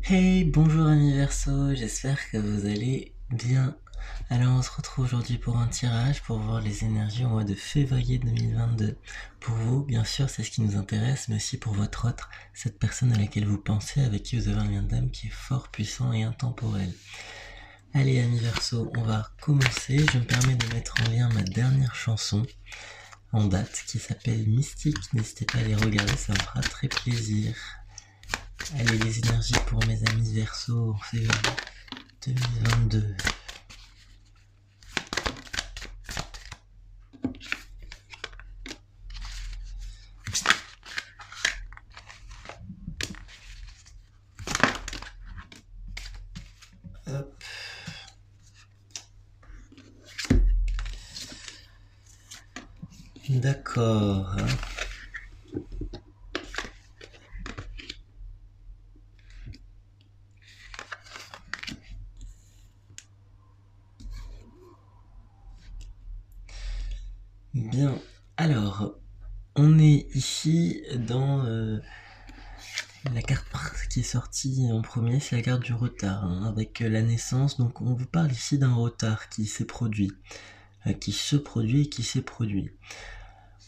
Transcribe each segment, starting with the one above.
Hey, bonjour amis Verseau, j'espère que vous allez bien. Alors on se retrouve aujourd'hui pour un tirage pour voir les énergies au mois de février 2022. Pour vous, bien sûr, c'est ce qui nous intéresse, mais aussi pour votre autre, cette personne à laquelle vous pensez, avec qui vous avez un lien d'âme qui est fort, puissant et intemporel. Allez amis Verseau, on va commencer. Je me permets de mettre en lien ma dernière chanson en date qui s'appelle Mystique. N'hésitez pas à les regarder, ça me fera très plaisir. Allez, les énergies pour mes amis Verseau en février 2022. Hop. D'accord. Bien. Alors, on est ici dans la carte qui est sortie en premier, c'est la carte du retard, hein, avec la naissance. Donc, on vous parle ici d'un retard qui s'est produit, qui se produit et qui s'est produit.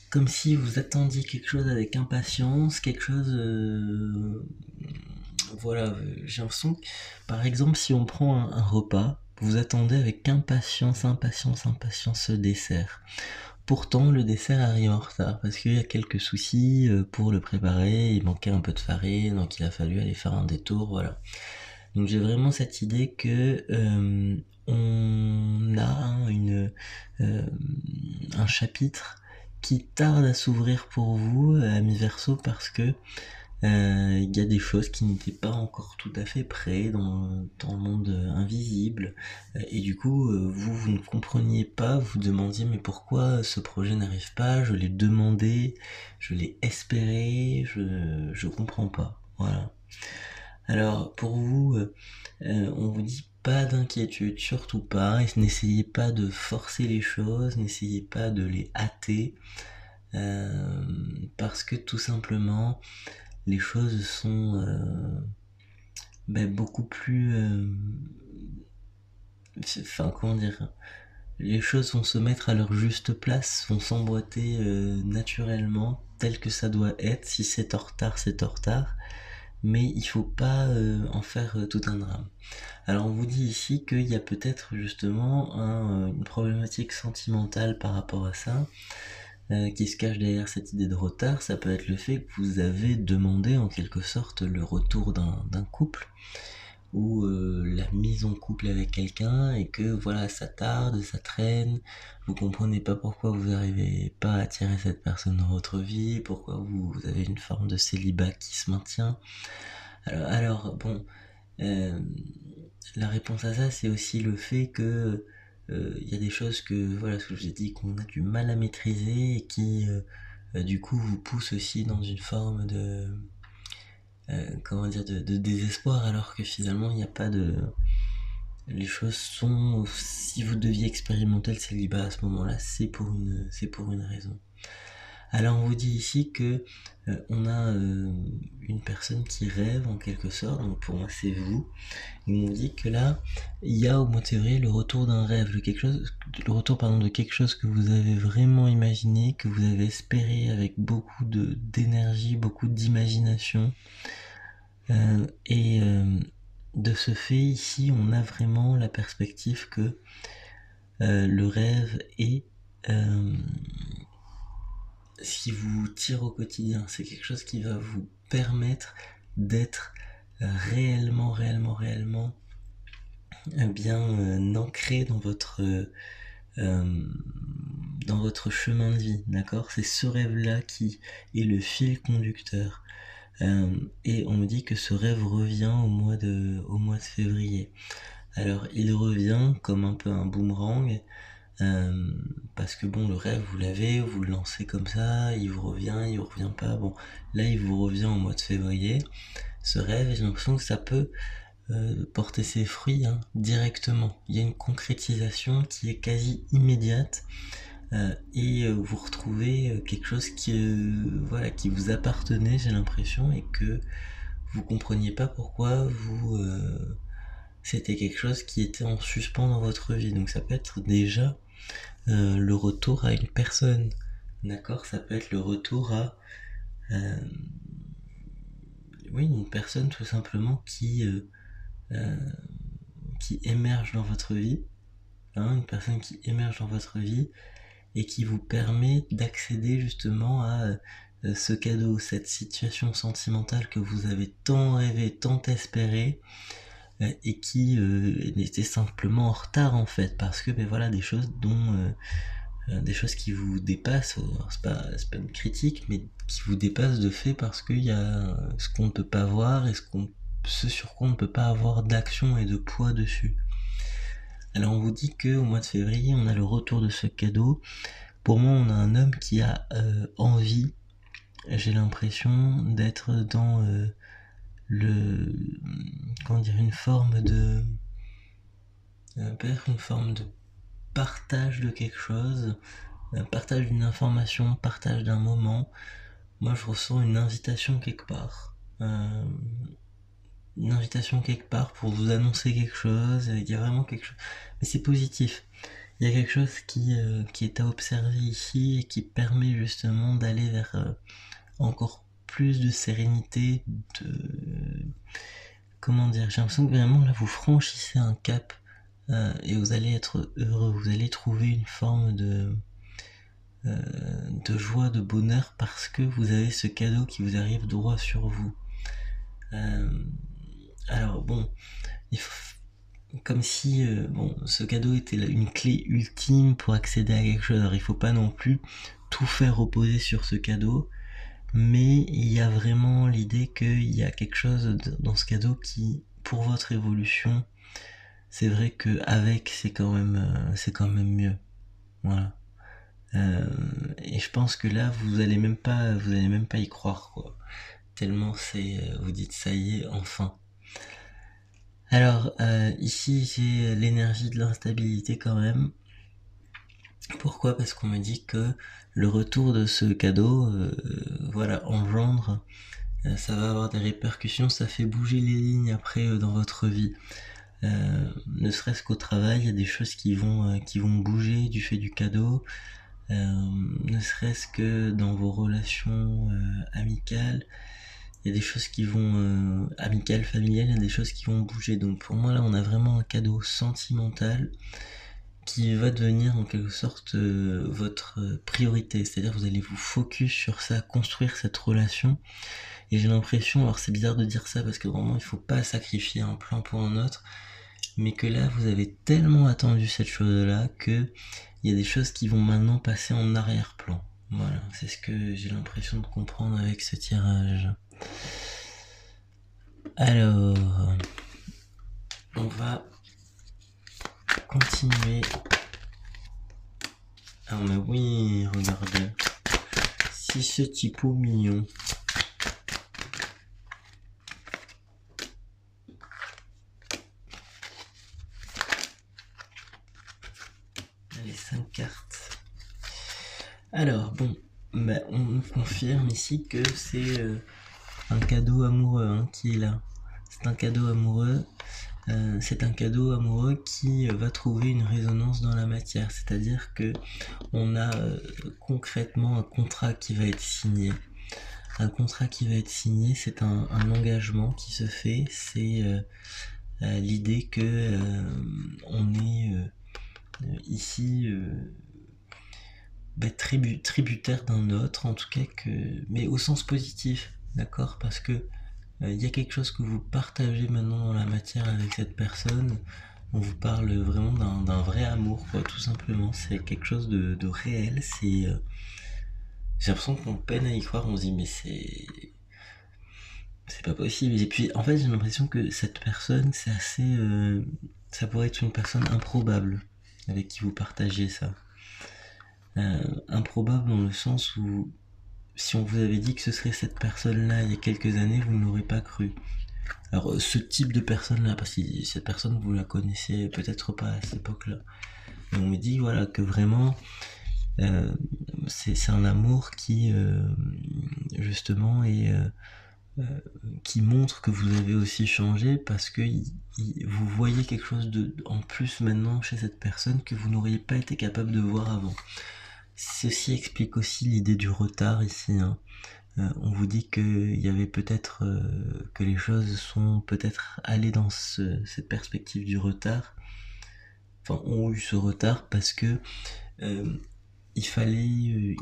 Comme si vous attendiez quelque chose avec impatience, quelque chose. Voilà, j'ai l'impression que, par exemple, si on prend un repas, vous attendez avec impatience ce dessert. Pourtant, le dessert arrive en retard parce qu'il y a quelques soucis pour le préparer. Il manquait un peu de farine, donc il a fallu aller faire un détour, voilà. Donc j'ai vraiment cette idée que on a un chapitre qui tarde à s'ouvrir pour vous, amis Verseau, parce que il y a des choses qui n'étaient pas encore tout à fait prêtes dans le monde invisible. Et du coup, vous ne compreniez pas, vous demandiez mais pourquoi ce projet n'arrive pas, je l'ai demandé, je l'ai espéré, je comprends pas. Voilà. Alors pour vous, on vous dit pas d'inquiétude, surtout pas, et n'essayez pas de forcer les choses, n'essayez pas de les hâter, parce que tout simplement, les choses sont beaucoup plus... Enfin, comment dire, les choses vont se mettre à leur juste place, vont s'emboîter naturellement, tel que ça doit être. Si c'est en retard, c'est en retard. Mais il faut pas en faire tout un drame. Alors on vous dit ici qu'il y a peut-être justement une problématique sentimentale par rapport à ça, qui se cache derrière cette idée de retard. Ça peut être le fait que vous avez demandé en quelque sorte le retour d'un couple, ou la mise en couple avec quelqu'un, et que voilà, ça tarde, ça traîne, vous comprenez pas pourquoi vous n'arrivez pas à attirer cette personne dans votre vie, pourquoi vous avez une forme de célibat qui se maintient. Alors bon, euh, la réponse à ça, c'est aussi le fait que il y a des choses que, voilà, ce que je vous ai dit, qu'on a du mal à maîtriser et qui, du coup, vous poussent aussi dans une forme de, comment dire, de désespoir, alors que finalement, il n'y a pas de... Les choses sont... Si vous deviez expérimenter le célibat à ce moment-là, c'est pour une raison. Alors on vous dit ici que on a une personne qui rêve en quelque sorte, donc pour moi c'est vous. Il nous dit que là, il y a au mois de février le retour d'un rêve, le retour pardon, de quelque chose que vous avez vraiment imaginé, que vous avez espéré avec beaucoup d'énergie, beaucoup d'imagination. Et de ce fait, ici, on a vraiment la perspective que le rêve est ce qui vous tire au quotidien. C'est quelque chose qui va vous permettre d'être réellement bien ancré euh, dans votre chemin de vie, d'accord. C'est ce rêve-là qui est le fil conducteur. Et on me dit que ce rêve revient au mois de février. Alors il revient comme un peu un boomerang, parce que bon, le rêve, vous l'avez, vous le lancez comme ça, il vous revient pas. Bon, là, il vous revient au mois de février. Ce rêve, et j'ai l'impression que ça peut porter ses fruits directement. Il y a une concrétisation qui est quasi immédiate, et vous retrouvez quelque chose qui, voilà, qui vous appartenait, j'ai l'impression, et que vous compreniez pas pourquoi c'était quelque chose qui était en suspens dans votre vie. Donc ça peut être déjà le retour à une personne, d'accord? Ça peut être le retour à oui, une personne tout simplement qui émerge dans votre vie, hein, une personne qui émerge dans votre vie et qui vous permet d'accéder justement à ce cadeau, cette situation sentimentale que vous avez tant rêvé, tant espéré, et qui était simplement en retard en fait, parce que ben voilà, des choses des choses qui vous dépassent, c'est pas une critique, mais qui vous dépassent de fait parce qu'il y a ce qu'on ne peut pas voir et ce sur quoi on ne peut pas avoir d'action et de poids dessus. Alors on vous dit que au mois de février, on a le retour de ce cadeau. Pour moi, on a un homme qui a envie, j'ai l'impression, d'être dans le comment dire, une forme de peut-être une forme de partage de quelque chose, partage d'une information, partage d'un moment. Moi je ressens une invitation quelque part, pour vous annoncer quelque chose. Il y a vraiment quelque chose, mais c'est positif. Il y a quelque chose qui est à observer ici et qui permet justement d'aller vers encore plus de sérénité, comment dire, j'ai l'impression que vraiment là vous franchissez un cap et vous allez être heureux, vous allez trouver une forme de joie, de bonheur parce que vous avez ce cadeau qui vous arrive droit sur vous. Alors bon, comme si bon, ce cadeau était une clé ultime pour accéder à quelque chose. Alors il faut pas non plus tout faire reposer sur ce cadeau, mais il y a vraiment l'idée qu'il y a quelque chose dans ce cadeau qui, pour votre évolution, c'est vrai que avec c'est quand même mieux. Voilà. Et je pense que là vous allez même pas y croire quoi. Tellement vous dites ça y est, enfin. Alors ici j'ai l'énergie de l'instabilité quand même. Pourquoi? Parce qu'on me dit que le retour de ce cadeau, voilà, engendre, ça va avoir des répercussions, ça fait bouger les lignes après dans votre vie. Ne serait-ce qu'au travail, il y a des choses qui vont bouger du fait du cadeau. Ne serait-ce que dans vos relations amicales, il y a des choses qui vont amicales, familiales, il y a des choses qui vont bouger. Donc pour moi là, on a vraiment un cadeau sentimental qui va devenir en quelque sorte votre priorité. C'est-à-dire vous allez vous focus sur ça, construire cette relation. Et j'ai l'impression, alors c'est bizarre de dire ça parce que vraiment il faut pas sacrifier un plan pour un autre, mais que là vous avez tellement attendu cette chose-là que il y a des choses qui vont maintenant passer en arrière-plan. Voilà, c'est ce que j'ai l'impression de comprendre avec ce tirage. Alors, on va continuer. Ah mais oui, regardez. Si ce typo mignon. Les 5 cartes. Alors, bon, bah, on nous confirme ici que c'est un cadeau amoureux hein, qui est là. C'est un cadeau amoureux. C'est un cadeau amoureux qui va trouver une résonance dans la matière. C'est-à-dire que on a concrètement un contrat qui va être signé. Un contrat qui va être signé, c'est un engagement qui se fait. C'est l'idée que on est ici tributaire d'un autre, en tout cas mais au sens positif, d'accord, parce que il y a quelque chose que vous partagez maintenant dans la matière avec cette personne. On vous parle vraiment d'un vrai amour, quoi, tout simplement. C'est quelque chose de réel. J'ai l'impression qu'on peine à y croire. On se dit mais c'est pas possible. Et puis en fait j'ai l'impression que cette personne c'est assez ça pourrait être une personne improbable avec qui vous partagez ça. Improbable dans le sens où si on vous avait dit que ce serait cette personne-là il y a quelques années, vous ne l'aurez pas cru. Alors ce type de personne-là, parce que cette personne vous la connaissez peut-être pas à cette époque-là, mais on me dit voilà que vraiment c'est un amour qui justement est qui montre que vous avez aussi changé parce que vous voyez quelque chose en plus maintenant chez cette personne que vous n'auriez pas été capable de voir avant. Ceci explique aussi l'idée du retard ici, hein. On vous dit qu'il y avait peut-être que les choses sont peut-être allées dans cette perspective du retard, enfin ont eu ce retard parce que il fallait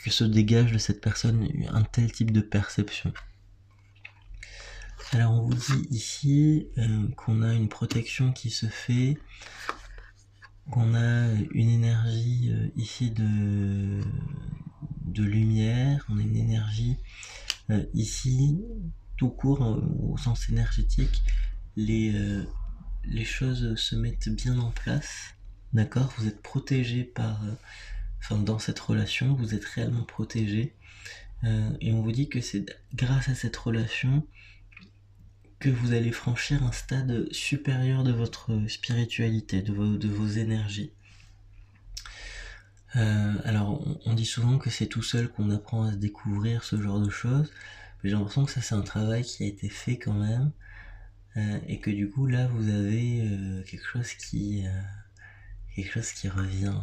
que se dégage de cette personne un tel type de perception. Alors on vous dit ici qu'on a une protection qui se fait, qu'on a une énergie ici de lumière, on a une énergie ici tout court au sens énergétique, les choses se mettent bien en place, d'accord? Vous êtes protégé dans cette relation, vous êtes réellement protégé et on vous dit que c'est grâce à cette relation que vous allez franchir un stade supérieur de votre spiritualité, de vos énergies. Alors, on dit souvent que c'est tout seul qu'on apprend à se découvrir ce genre de choses, mais j'ai l'impression que ça c'est un travail qui a été fait quand même, et que du coup là vous avez quelque chose qui revient,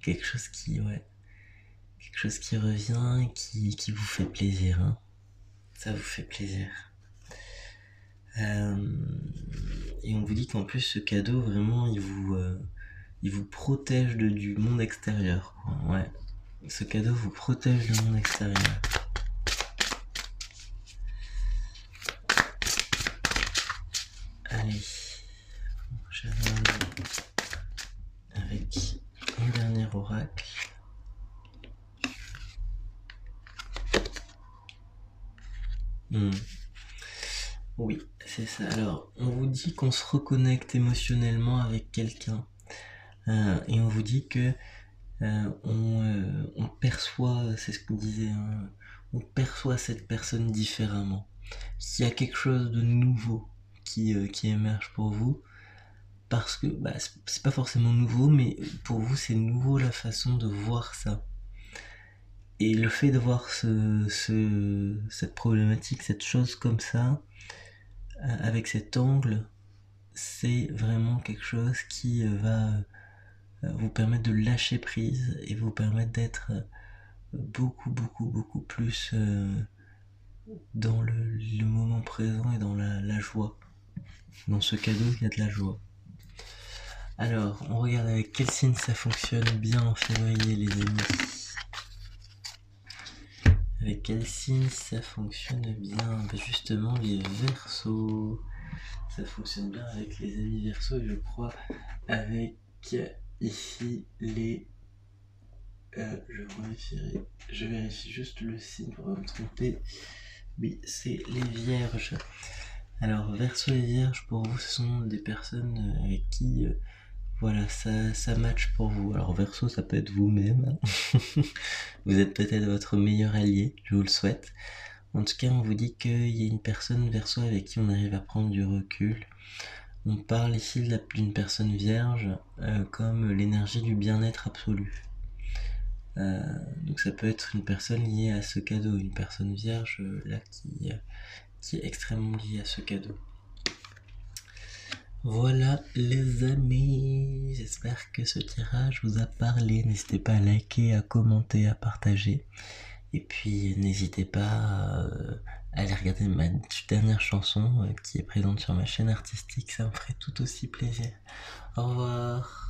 quelque chose qui revient, qui vous fait plaisir, hein. Ça vous fait plaisir. Et on vous dit qu'en plus ce cadeau vraiment il vous protège du monde extérieur, quoi. Ouais. Ce cadeau vous protège du monde extérieur. Allez, j'avance avec un dernier oracle. Oui, c'est ça. Alors, on vous dit qu'on se reconnecte émotionnellement avec quelqu'un. Et on vous dit que on perçoit, c'est ce qu'on disait, hein, on perçoit cette personne différemment. S'il y a quelque chose de nouveau qui émerge pour vous, parce que c'est pas forcément nouveau, mais pour vous c'est nouveau la façon de voir ça. Et le fait de voir cette problématique, cette chose comme ça, avec cet angle, c'est vraiment quelque chose qui va vous permettre de lâcher prise et vous permettre d'être beaucoup plus dans le moment présent et dans la joie. Dans ce cadeau, il y a de la joie. Alors, on regarde avec quel signe ça fonctionne bien en février, les amis. Avec quel signe ça fonctionne bien? Justement, les Verseaux. Ça fonctionne bien avec les amis Verseaux et je crois avec ici les... je vérifie juste le signe pour pas me tromper. Oui, c'est les Vierges. Alors, Verseau et Vierge, pour vous, ce sont des personnes avec qui... voilà, ça match pour vous. Alors Verseau, ça peut être vous-même. Vous êtes peut-être votre meilleur allié, je vous le souhaite. En tout cas, on vous dit qu'il y a une personne Verseau avec qui on arrive à prendre du recul. On parle ici d'une personne vierge comme l'énergie du bien-être absolu. Donc ça peut être une personne liée à ce cadeau, une personne vierge là qui est extrêmement liée à ce cadeau. Voilà les amis, j'espère que ce tirage vous a parlé. N'hésitez pas à liker, à commenter, à partager. Et puis n'hésitez pas à aller regarder ma dernière chanson qui est présente sur ma chaîne artistique, ça me ferait tout aussi plaisir. Au revoir.